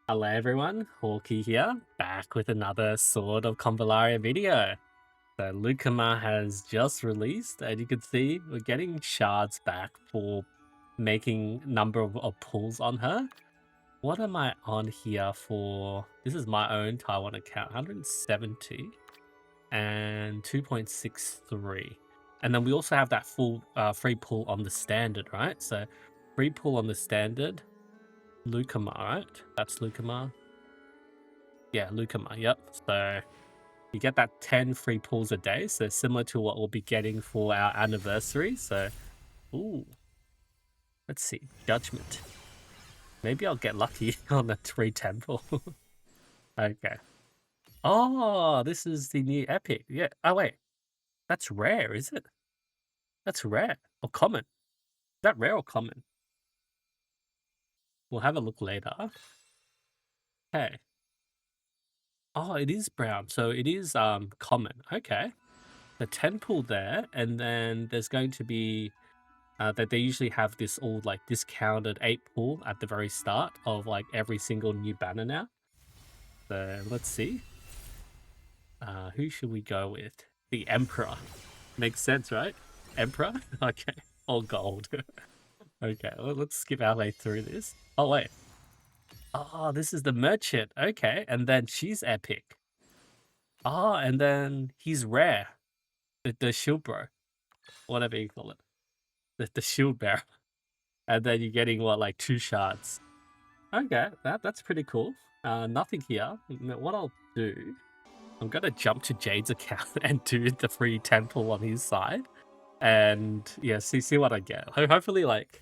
Hello everyone, Hawky here, back with another Sword of Convallaria video. So LUCAMAR has just released, and you can see we're getting shards back for making number of pulls on her. What am I on here for? This is my own Taiwan account, 170 and 2.63. And then we also have that full free pull on the standard, right? So free pull on the standard, LUCAMAR, right? That's LUCAMAR. Yeah, LUCAMAR, yep. So you get that 10 free pulls a day, so similar to what we'll be getting for our anniversary. So, ooh, let's see, Judgment. Maybe I'll get lucky on the 3 temple. Okay. Oh, this is the new epic. Yeah. Oh, wait. That's rare, is it? That's rare. Or common. Is that rare or common? We'll have a look later. Okay. Oh, it is brown. So it is common. Okay. The 10 pull there, and then there's going to be that they usually have this all like discounted 8 pull at the very start of like every single new banner now. So let's see. Who should we go with? The Emperor. Makes sense, right? Emperor? Okay. All gold. Okay, well, let's skip our way through this. Oh, wait. Oh, this is the Merchant. Okay, and then she's epic. Oh, and then he's rare. The Shield Bro. Whatever you call it. The Shield Bearer. And then you're getting, what, like 2 shards. Okay, that's pretty cool. Nothing here. What I'll do, I'm gonna jump to Jade's account and do the free temple on his side, and yeah, see what I get. Hopefully, like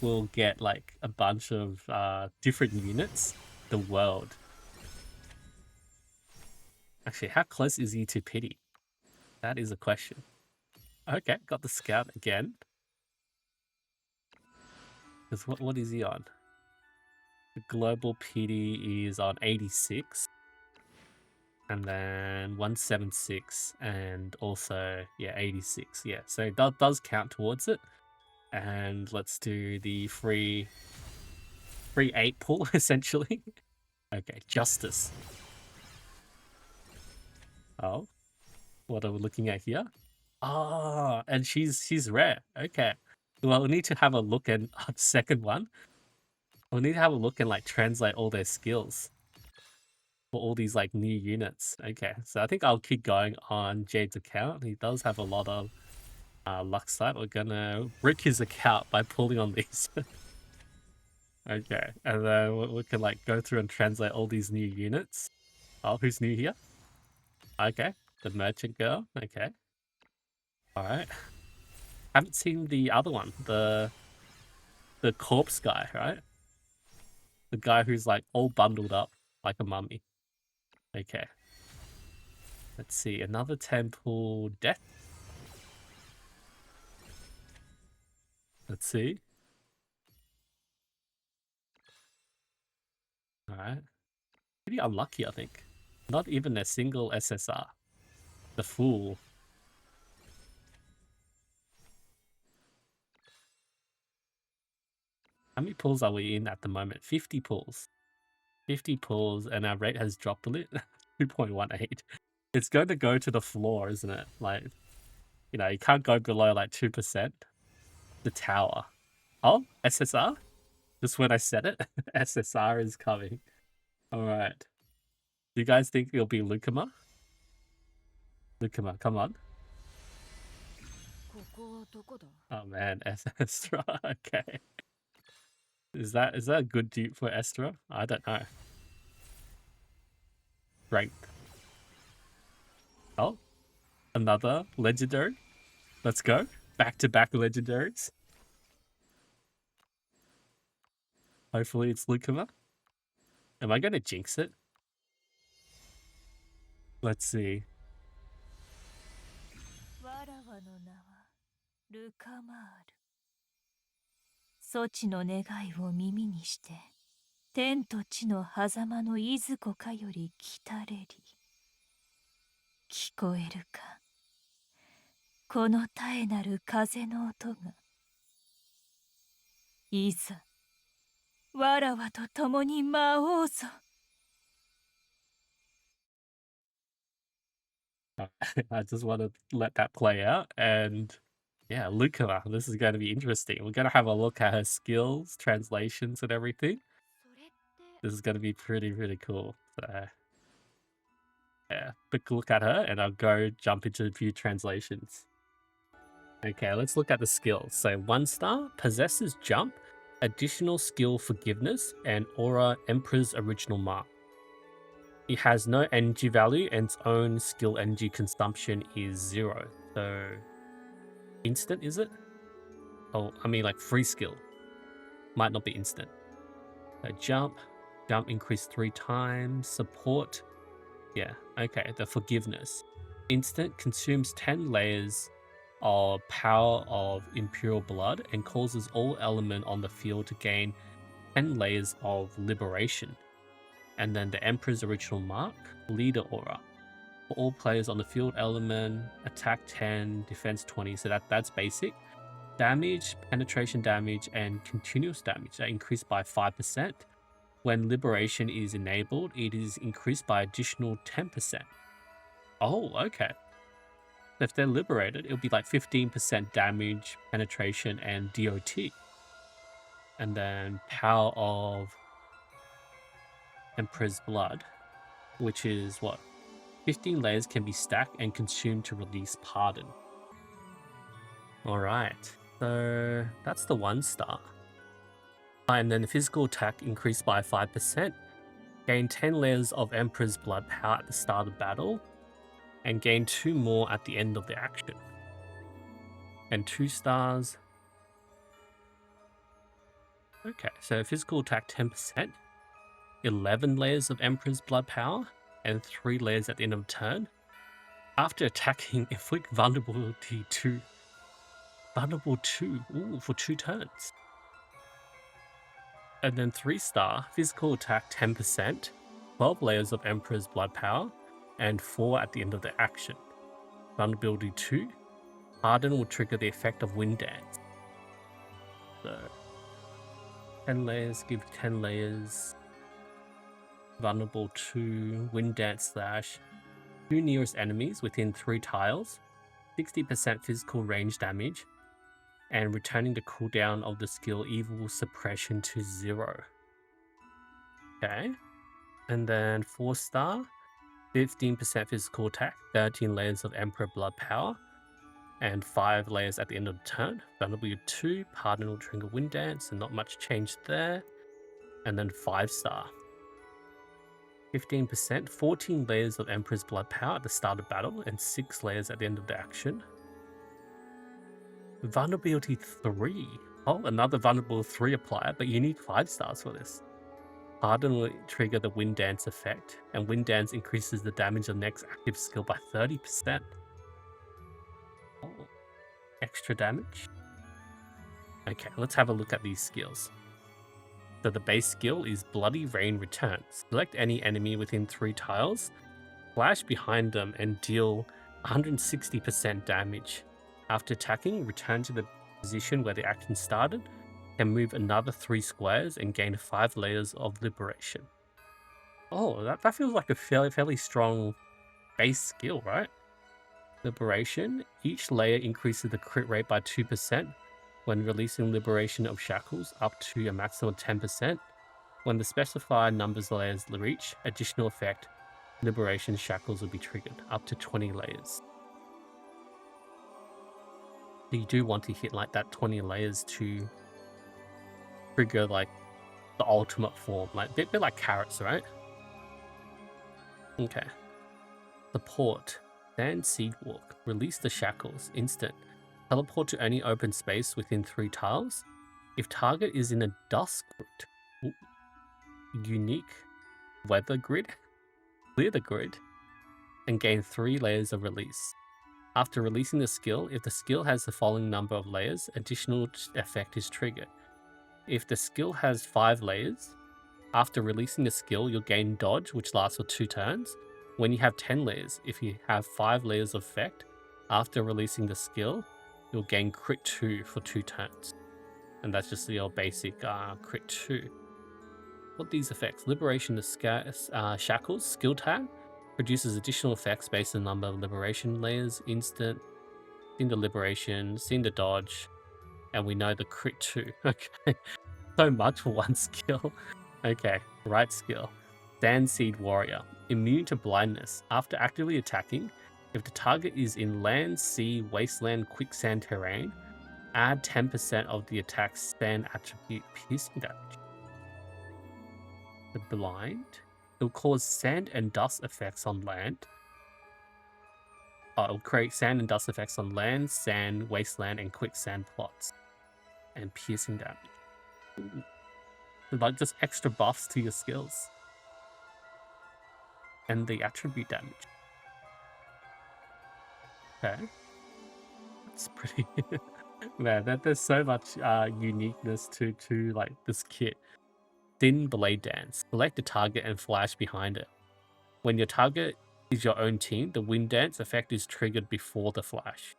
we'll get like a bunch of different units. The world. Actually, how close is he to pity? That is a question. Okay, got the scout again. Because what is he on? The global pity is on 86. And then 176 and also, yeah, 86. Yeah, so it does count towards it. And let's do the free 8 pull, essentially. Okay, Justice. Oh, what are we looking at here? Ah, and she's rare. Okay. Well, we need to have a look at the second one. We'll need to have a look and like translate all their skills for all these like new units. Okay, so I think I'll keep going on Jade's account. He does have a lot of luck site. We're gonna brick his account by pulling on these. Okay, and then we can like go through and translate all these new units. Oh, who's new here? Okay, the merchant girl. Okay, all right. Haven't seen the other one, the corpse guy, right? The guy who's like all bundled up like a mummy. Okay. Let's see, another temple death. Let's see. All right. Pretty unlucky, I think. Not even a single SSR. The fool. How many pulls are we in at the moment? 50 pulls. 50 pulls, and our rate has dropped a little. 2.18. It's going to go to the floor, isn't it? Like, you know, you can't go below like 2%. The tower. Oh, SSR? Just when I said it, SSR is coming. All right. Do you guys think it'll be LUCAMAR? LUCAMAR, come on. Oh man, Estra. Okay. Is that a good dupe for Estra? I don't know. Strength. Oh, another legendary. Let's go. Back-to-back legendaries. Hopefully it's LUCAMAR. Am I going to jinx it? Let's see. ルカマール。そちの願いを耳にして、天と地の狭間のいずこかより来たれり。聞こえるか、この絶えなる風の音が。いざ、わらわと共に舞おうぞ。I just want to let that play out. And yeah, Luca, this is going to be interesting. We're going to have a look at her skills, translations, and everything. This is going to be pretty cool. So yeah, quick look at her, and I'll go jump into a few translations. Okay, let's look at the skills. So 1 star, possesses jump, additional skill forgiveness, and aura Emperor's original mark. It has no energy value and its own skill energy consumption is 0. So instant, is it? Oh, I mean like free skill. Might not be instant. So jump increase 3 times, support. Yeah, okay, the forgiveness. Instant consumes 10 layers of power of imperial blood and causes all element on the field to gain 10 layers of liberation. And then the Emperor's original mark, leader aura. For all players on the field, element, attack 10, defense 20. So that's basic. Damage, penetration damage, and continuous damage are increased by 5%. When liberation is enabled, it is increased by additional 10%. Oh, okay. If they're liberated, it'll be like 15% damage, penetration, and DOT. And then power of Emperor's Blood, which is what? 15 layers can be stacked and consumed to release Pardon. Alright, so that's the 1 star. And then the physical attack increased by 5%. Gain 10 layers of Emperor's Blood power at the start of battle. And gain 2 more at the end of the action. And 2 stars. Okay, so physical attack 10%. 11 layers of Emperor's Blood power. And 3 layers at the end of the turn. After attacking, inflict vulnerability 2. Vulnerable 2, ooh, for 2 turns. And then 3 star, physical attack 10%, 12 layers of Emperor's Blood power, and 4 at the end of the action. Vulnerability 2, Harden will trigger the effect of Wind Dance. So 10 layers, give 10 layers. Vulnerable 2, Wind Dance slash 2 nearest enemies within 3 tiles, 60% physical range damage, and returning the cooldown of the skill Evil Suppression to 0. Okay. And then 4 star, 15% physical attack, 13 layers of Emperor Blood power, and 5 layers at the end of the turn. Vulnerability 2, Pardon will trigger Wind Dance, and not much change there. And then 5 star, 15%, 14 layers of Emperor's Blood power at the start of battle, and 6 layers at the end of the action. Vulnerability 3. Oh, another vulnerable 3 applier, but you need 5 stars for this. Pardon will trigger the Wind Dance effect, and Wind Dance increases the damage of the next active skill by 30%. Oh, extra damage? Okay, let's have a look at these skills. So the base skill is Bloody Rain Returns. Select any enemy within 3 tiles, flash behind them, and deal 160% damage. After attacking, return to the position where the action started, and move another 3 squares and gain 5 layers of liberation. Oh, that feels like a fairly strong base skill, right? Liberation. Each layer increases the crit rate by 2% when releasing Liberation of Shackles up to a maximum of 10%. When the specified numbers of layers reach additional effect, Liberation Shackles will be triggered up to 20 layers. So you do want to hit like that 20 layers to trigger like the ultimate form, like a bit like carrots, right? Okay. Support. Stand Seed Walk. Release the shackles. Instant. Teleport to any open space within 3 tiles. If target is in a dust grid. Unique weather grid. Clear the grid. And gain 3 layers of release. After releasing the skill, if the skill has the following number of layers, additional effect is triggered. If the skill has 5 layers, after releasing the skill, you'll gain dodge, which lasts for 2 turns. When you have 10 layers, if you have 5 layers of effect, after releasing the skill, you'll gain crit 2 for 2 turns. And that's just your basic crit 2. What these effects? Liberation of shackles, skill tag, produces additional effects based on the number of liberation layers, instant, Cinder liberation, Cinder dodge, and we know the crit too. Okay, so much for one skill. Okay, right skill. Sand Seed Warrior. Immune to blindness. After actively attacking, if the target is in land, sea, wasteland, quicksand terrain, add 10% of the attack's sand attribute piercing damage. The blind. It will cause sand and dust effects on land. It will create sand and dust effects on land, sand, wasteland, and quicksand plots. And piercing damage. Ooh. Like just extra buffs to your skills. And the attribute damage. Okay. That's pretty man, there's so much uniqueness to like this kit. Thin Blade Dance. Select a target and flash behind it. When your target is your own team, the Wind Dance effect is triggered before the flash.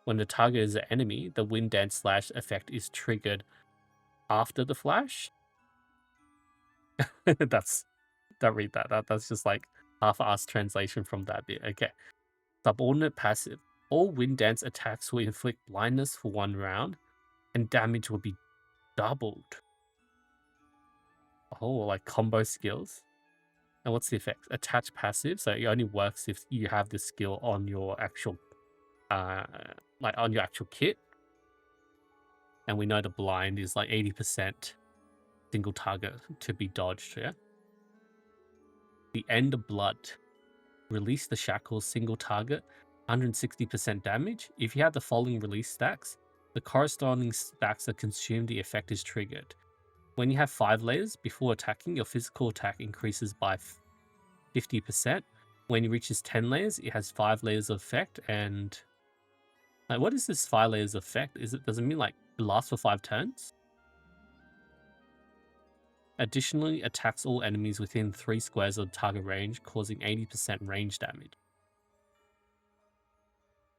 When the target is an enemy, the Wind Dance slash effect is triggered after the flash. Don't read that. That's just like half-assed translation from that bit. Okay. Subordinate passive. All Wind Dance attacks will inflict blindness for 1 round, and damage will be doubled. Oh, like combo skills. And what's the effect? Attach passive. So it only works if you have this skill on your actual, like on your actual kit. And we know the blind is like 80% single target to be dodged. Yeah. The End of Blood. Release the shackles, single target, 160% damage. If you have the following release stacks, the corresponding stacks that consume the effect is triggered. When you have 5 layers, before attacking, your physical attack increases by 50%. When it reaches 10 layers, it has 5 layers of effect. And like, what is this 5 layers of effect? Does it mean like it lasts for 5 turns? Additionally, attacks all enemies within 3 squares of the target range, causing 80% range damage.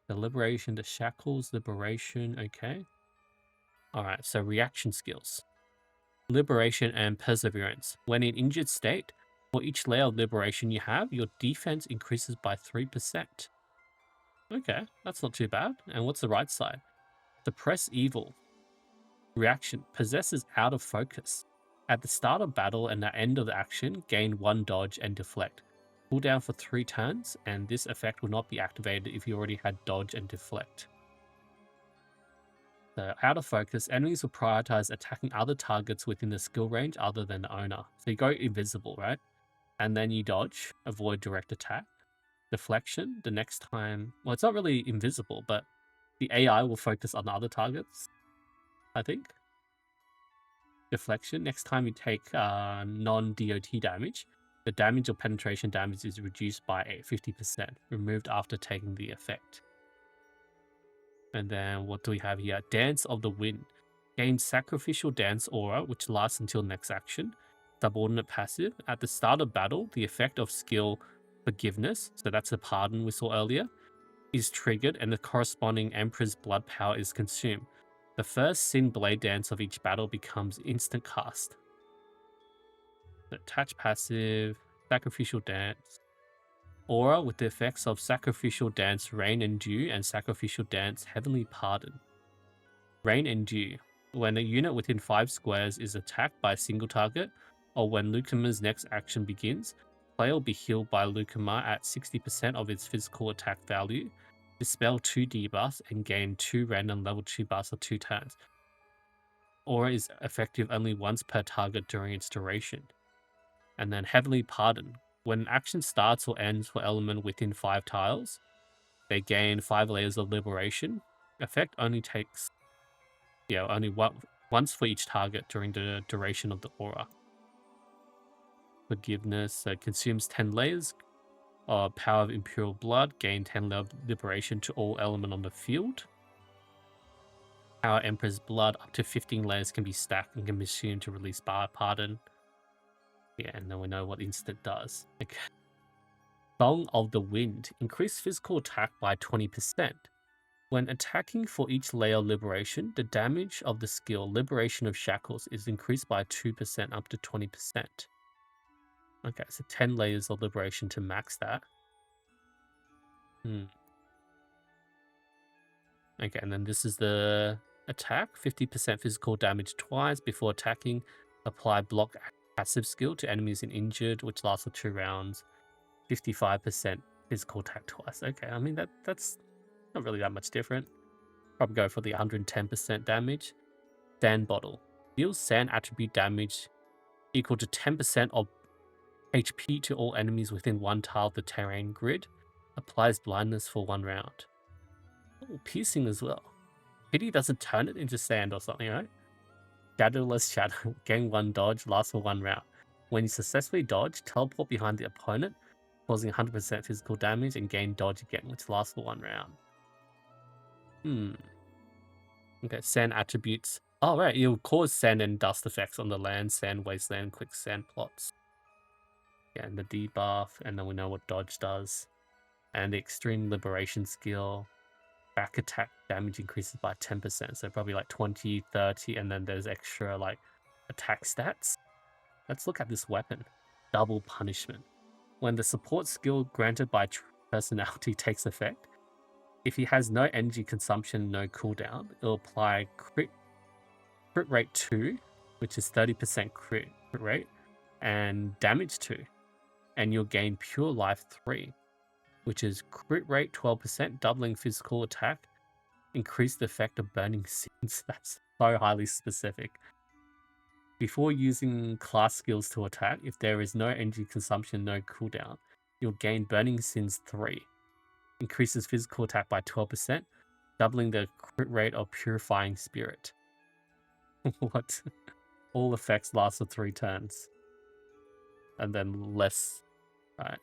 The liberation, the shackles, liberation, okay. Alright, so reaction skills. Liberation and perseverance. When in injured state, for each layer of liberation you have, your defense increases by 3%. Okay, that's not too bad. And what's the right side? Suppress evil. Reaction. Possesses out of focus. At the start of battle and the end of the action, gain 1 dodge and deflect. Cooldown for 3 turns, and this effect will not be activated if you already had dodge and deflect. So out of focus, enemies will prioritize attacking other targets within the skill range other than the owner. So you go invisible, right? And then you dodge, avoid direct attack. Deflection, the next time, well, it's not really invisible, but the AI will focus on other targets, I think. Deflection, next time you take non-DOT damage, the damage or penetration damage is reduced by 50%, removed after taking the effect. And then what do we have here? Dance of the Wind. Gain Sacrificial Dance Aura, which lasts until next action. Subordinate passive. At the start of battle, the effect of skill Forgiveness, so that's the pardon we saw earlier, is triggered and the corresponding Emperor's Blood power is consumed. The first Sin Blade Dance of each battle becomes instant cast. Attach passive, Sacrificial Dance. Aura with the effects of Sacrificial Dance Rain and Dew and Sacrificial Dance Heavenly Pardon. Rain and Dew. When a unit within 5 squares is attacked by a single target, or when LUCAMAR's next action begins, player will be healed by LUCAMAR at 60% of its physical attack value, dispel 2 debuffs, and gain 2 random level 2 buffs for 2 turns. Aura is effective only once per target during its duration. And then Heavenly Pardon. When an action starts or ends for element within 5 tiles, they gain 5 layers of liberation. Effect only takes, only once for each target during the duration of the aura. Forgiveness consumes 10 layers. Power of Imperial Blood, gain 10 liberation to all element on the field. Power Emperor's Blood, up to 15 layers can be stacked and can be assumed to release Pardon. Yeah, and then we know what instant does. Okay. Song of the Wind. Increase physical attack by 20%. When attacking for each layer of liberation, the damage of the skill Liberation of Shackles is increased by 2% up to 20%. Okay, so 10 layers of liberation to max that. Okay, and then this is the attack. 50% physical damage twice before attacking. Apply block passive skill to enemies and injured, which lasts for 2 rounds. 55% physical attack twice. Okay, I mean, that's not really that much different. Probably go for the 110% damage. Sand Bottle. Deals sand attribute damage equal to 10% of HP to all enemies within 1 tile of the terrain grid. Applies blindness for 1 round. Oh, piercing as well. Pity doesn't turn it into sand or something, right? Shadowless Shadow. Gain 1 dodge, lasts for 1 round. When you successfully dodge, teleport behind the opponent, causing 100% physical damage, and gain dodge again, which lasts for 1 round. Okay, sand attributes. Oh, right, it'll cause sand and dust effects on the land, sand, wasteland, quicksand plots. Yeah, and the debuff, and then we know what dodge does. And the extreme liberation skill. Back attack damage increases by 10%, so probably like 20, 30, and then there's extra like attack stats. Let's look at this weapon. Double punishment. When the support skill granted by personality takes effect, if he has no energy consumption, no cooldown, it'll apply crit rate 2, which is 30% crit rate, and damage 2. And you'll gain pure life 3, which is crit rate 12%, doubling physical attack, increase the effect of burning sins. That's so highly specific. Before using class skills to attack, if there is no energy consumption, no cooldown, you'll gain burning sins 3. Increases physical attack by 12%, doubling the crit rate of purifying spirit. What? All effects last for 3 turns. And then less, right?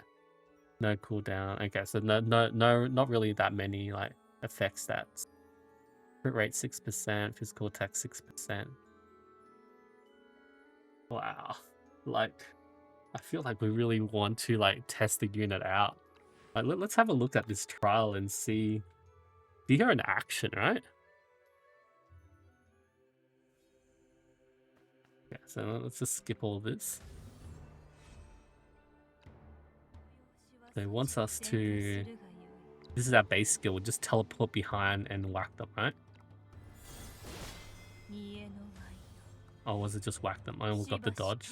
No cooldown. Okay, so no, not really that many like effect stats. Crit rate 6%, physical attack 6%. Wow. Like, I feel like we really want to like test the unit out. Like, let's have a look at this trial and see her in action, right? Yeah, so let's just skip all this. So it wants us to... This is our base skill. We'll just teleport behind and whack them, right? Oh, was it just whack them? I almost got the dodge.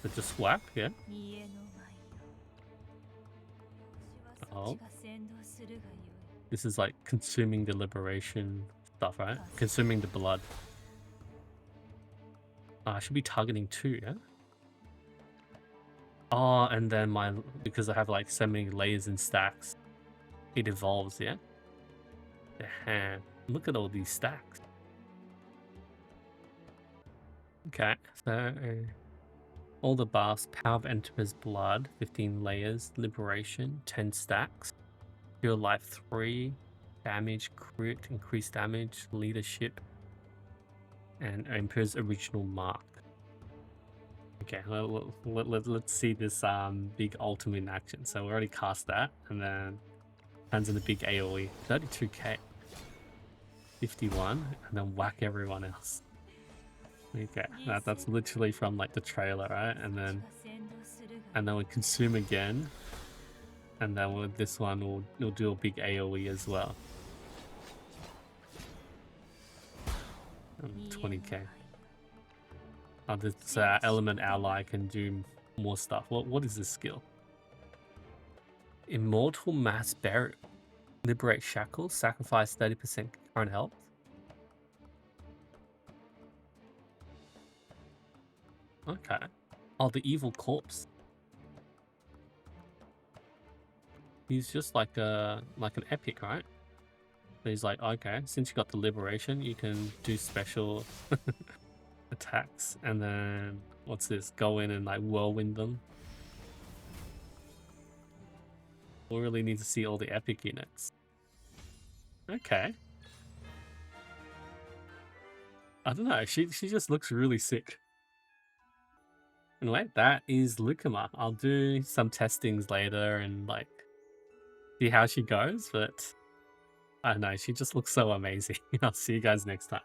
So just whack, yeah? Oh. This is like consuming the liberation stuff, right? Consuming the blood. I should be targeting 2, yeah? Oh, and then because I have like so many layers and stacks, it evolves, yeah? The hand. Look at all these stacks. Okay, so all the buffs, Power of Emperor's Blood, 15 layers, Liberation, 10 stacks, Pure Life 3, damage, crit, increased damage, leadership, and Emperor's Original Mark. Okay, let's see this big ultimate in action. So we already cast that, and then turns into big AoE. 32k. 51, and then whack everyone else. Okay, that's literally from like the trailer, right? And then we consume again, and then with this one we'll do a big AoE as well. 20k. Oh, this element ally can do more stuff. What is this skill? Immortal Mass Burial. Liberate Shackles. Sacrifice 30% current health. Okay. Oh, the Evil Corpse. He's just like an epic, right? So he's like, okay, since you got the liberation, you can do special attacks, and then what's this? Go in and like whirlwind them. We really need to see all the epic units. Okay. I don't know. She just looks really sick. Anyway, that is LUCAMAR. I'll do some testings later and like see how she goes, but I know, she just looks so amazing. I'll see you guys next time.